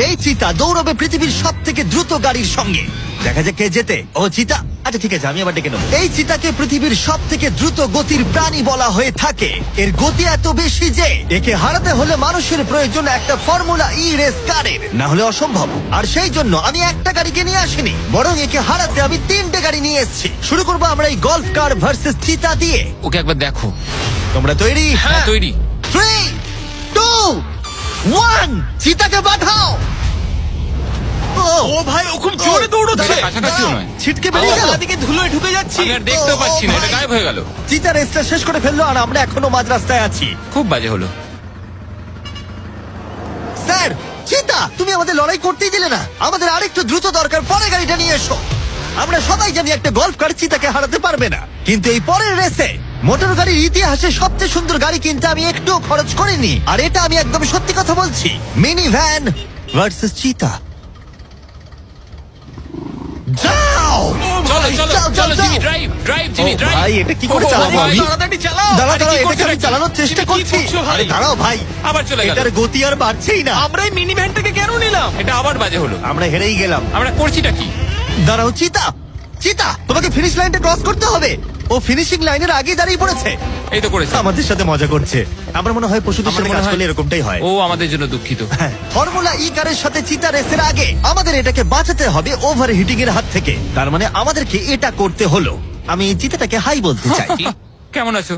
এই চিতা দৌড়বে পৃথিবীর সব থেকে দ্রুত গাড়ির সঙ্গে। দেখা যাক কে জেতে। ও চিতা, আচ্ছা ঠিক আছে, আমি আবার ডেকে নেবো। এই চিতাকে পৃথিবীর সব থেকে দ্রুত গতির প্রাণী বলা হয়ে থাকে। এর গতি এত বেশি যে একে হারাতে হলে মানুষের প্রয়োজন একটা ফর্মুলা ই রেস কারের, না হলে অসম্ভব। আর সেই জন্য আমি একটা গাড়িকে নিয়ে আসিনি, বরং একে হারাতে আমি 3টে গাড়ি নিয়ে এসেছি। শুরু করবো আমরা এই গল্ফ কার ভার্সেস চিতা দিয়ে। ওকে একবার দেখো। তোমরা তৈরি? হ্যাঁ তৈরি। 3, 2, 1, চিতাকে পাঠাও। ও ভাই, ও খুব জোরে দৌড়চ্ছে। কাছাকাছিও নয়। ছিটকে বেরিয়ে গেল। দিকে ধুলোয় ঢুকে যাচ্ছি। আমি আর দেখতেও পাচ্ছি না, এটা গায়েব হয়ে গেল। চিতা রেসটা শেষ করে ফেললো আর আমরা এখনো মাঝ রাস্তায় আছি। খুব বাজে হলো। স্যার, চিতা তুমি আমাদের লড়াই করতেই দিলে না। আমাদের আরেকটু দ্রুত দরকার, পরে গাড়িটা নিয়ে এসো। আমরা সবাই জানি একটা গল্ফ কার চিতাকে হারাতে পারবে না, কিন্তু এই পরের রেসে মোটর গাড়ির ইতিহাসে সবচেয়ে সুন্দর গাড়ি কিনতে আমি একটু খরচ করিনি। আর এটা আমি একদম সত্যি কথা বলছি। মিনি ভ্যান ভার্সেস চিতা। যাও চলো চলো যাও, চলো যাও, জিমি, যাও। ড্রাইভ ড্রাইভ জিমি, ও ড্রাইভ। ভাই, এটা কি করে চালাবো ভাই, আমি? তাড়াতাড়ি চালাও। দাঁড়াও আরে, দাঁড়াও, কি এটাকে করছো আমি এটা? চালানোর চেষ্টা তুমি কি করছি। করছো ভাই? আরে দাঁড়াও ভাই, আবার চলে গেল। এটার গতি আর বাড়ছেই না। আমরা এই মিনি ভ্যানটাকে কেন নিলাম? এটা আবার বাজে হলো। আমরা হেরেই গেলাম। আমরা করছিটা কি? দাঁড়াও চিতা, চিতা তোমাকে ফিনিশ লাইনটা ক্রস করতে হবে। ও ফিনিশিং লাইনের আগে দাঁড়িয়ে পড়েছে। এই তো করেছে। আমাদের সাথে মজা করছে। আমার মনে হয় পশুদের আমার সাথে মনে কাজ হয় করলে এরকমটাই হয়। ও আমাদের জন্য দুঃখিত। হ্যাঁ, ফর্মুলা ই কারের সাথে চিতা রেসের আগে আমাদের এটাকে বাঁচাতে হবে ওভার হিটিং এর হাত থেকে। তার মানে আমাদেরকে এটা করতে হলো। আমি চিতাটাকে হাই বলতে চাই। কি? কেমন আছো?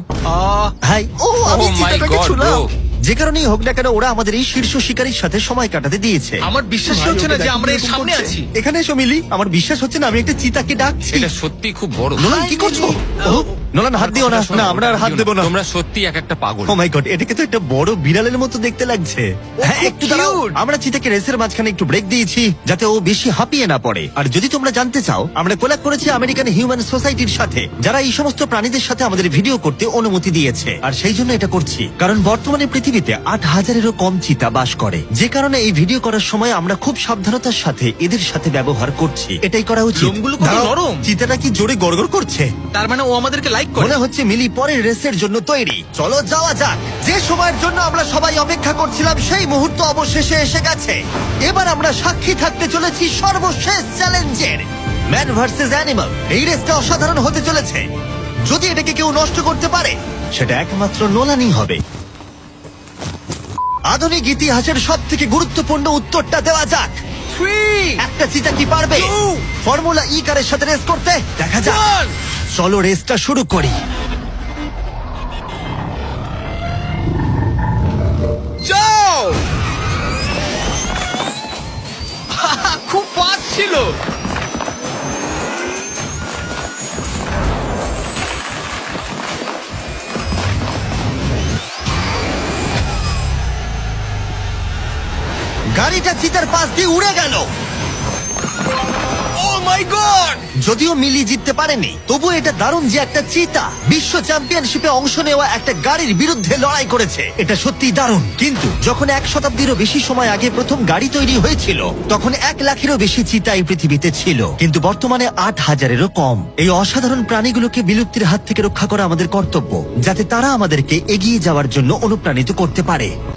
হাই। ও আমি Oh my চিতাটাকে God, ছুলাম। bro. যে কারণেই হোক না কেন, ওরা আমাদের এই শীর্ষ শিকারীর সাথে সময় কাটাতে দিয়েছে। আমার বিশ্বাসই হচ্ছে না যে আমরা এর সামনে আছি। এখানে এসো মিলি, আমার বিশ্বাস হচ্ছে না আমি একটা চিতাকে ডাকছি। এটা সত্যি খুব বড়। নোলান কি করছো? ও, নোলান হাত দিও না। না, আমরা আর হাত দেবো না। তোমরা সত্যি এক একটা পাগল। ও মাই গড, এটাকে তো একটা বড় বিড়ালের মতো দেখতে লাগছে। হ্যাঁ, একটু দাঁড়াও। আমরা চিতাকে রেসের মাঝখানে একটু ব্রেক দিয়েছি যাতে ও বেশি হাঁপিয়ে না পড়ে। আর যদি তোমরা জানতে চাও, আমরা কোলাব করেছি আমেরিকান হিউম্যান সোসাইটির সাথে, যারা এই সমস্ত প্রাণীদের সাথে আমাদের ভিডিও করতে অনুমতি দিয়েছে। আর সেই জন্য এটা করছি কারণ বর্তমানে পৃথিবীতে 8,000-এরও কম চিতা বাস করে। যে কারণে এই ভিডিও করার সময় আমরা খুব সাবধানতার সাথে এদের সাথে ব্যবহার করছি। এটাই করা উচিত। লোমগুলো কত দাঁড়াও, নরম। চিতাটা কি জোরে গড়গড় করছে। তার মানে ও আমাদেরকে লাইক করে। মনে হচ্ছে মিলি পরের রেসের জন্য তৈরি। চলো যাওয়া যাক। যে সময়ের জন্য আমরা সবাই অপেক্ষা করছিলাম সেই মুহূর্ত অবশেষে এসে গেছে। এবার আমরা সাক্ষী থাকতে চলেছি সর্বশেষ চ্যালেঞ্জের, ম্যান ভার্সেস অ্যানিমাল। এই রেসটা অসাধারণ হতে চলেছে। যদি এটাকে কেউ নষ্ট করতে পারে, সেটা একমাত্র নোলানই হবে। আধুনিক ইতিহাসের সব থেকে গুরুত্বপূর্ণ উত্তরটা দেওয়া যাক। 3, একটা চিতা কি পারবে 2, ফর্মুলা ই কারের সাথে রেস করতে? দেখা যাক। 1। চলো রেসটা শুরু করি। যাও। খুব ফাস্ট ছিল। গাড়িটা চিতার পাশ দিয়ে উড়ে গেল। ও মাই গড। যদিও মিলি জিততে পারেনি, তবু এটা দারুণ যে একটা চিতা বিশ্ব চ্যাম্পিয়নশিপে অংশ নেওয়া একটা গাড়ির বিরুদ্ধে লড়াই করেছে। এটা সত্যিই দারুণ। কিন্তু যখন 1 শতাব্দীরও বেশি সময় আগে প্রথম গাড়ি তৈরি হয়েছিল, তখন 1 লাখেরও বেশি চিতা এই পৃথিবীতে ছিল, কিন্তু বর্তমানে 8,000-এরও কম। এই অসাধারণ প্রাণীগুলোকে বিলুপ্তির হাত থেকে রক্ষা করা আমাদের কর্তব্য, যাতে তারা আমাদেরকে এগিয়ে যাওয়ার জন্য অনুপ্রাণিত করতে পারে।